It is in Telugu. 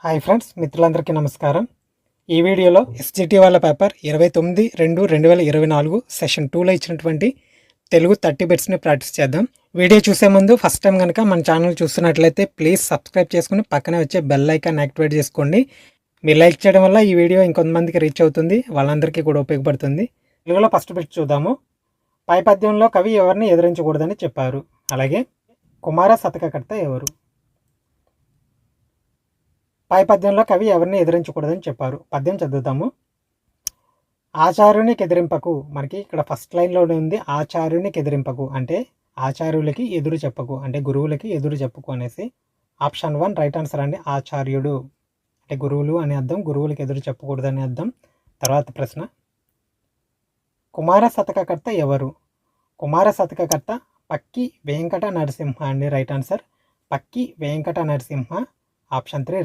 హాయ్ ఫ్రెండ్స్, మిత్రులందరికీ నమస్కారం. ఈ వీడియోలో ఎస్జిటి వాళ్ళ పేపర్ 29/2/2024 సెషన్ 2లో ఇచ్చినటువంటి తెలుగు 30 బిట్స్ని ప్రాక్టీస్ చేద్దాం. వీడియో చూసే ముందు ఫస్ట్ టైం కనుక మన ఛానల్ చూస్తున్నట్లయితే ప్లీజ్ సబ్స్క్రైబ్ చేసుకుని పక్కనే వచ్చే బెల్ ఐకాన్ యాక్టివేట్ చేసుకోండి. మీరు లైక్ చేయడం వల్ల ఈ వీడియో ఇంకొంతమందికి రీచ్ అవుతుంది, వాళ్ళందరికీ కూడా ఉపయోగపడుతుంది. తెలుగులో ఫస్ట్ బిట్ చూద్దాము. పై పద్యంలో కవి ఎవరిని ఎదిరించకూడదని చెప్పారు. అలాగే కుమార శతకకర్త ఎవరు? పై పద్యంలో కవి ఎవరిని ఎదిరించకూడదని చెప్పారు. పద్యం చదువుతాము. ఆచార్యునికి ఎదిరింపకు, మనకి ఇక్కడ ఫస్ట్ లైన్లోనే ఉంది. ఆచార్యునికి ఎదిరింపకు అంటే ఆచార్యులకి ఎదురు చెప్పకు, అంటే గురువులకి ఎదురు చెప్పకు అనేసి. ఆప్షన్ 1 రైట్ ఆన్సర్ అండి. ఆచార్యుడు అంటే గురువులు అని అర్థం, గురువులకి ఎదురు చెప్పకూడదని అర్థం. తర్వాత ప్రశ్న, కుమార శతకకర్త ఎవరు? కుమార శతకకర్త పక్కి వెంకట నరసింహ అండి. Right answer Pakki Venkata Narasimha. Option 3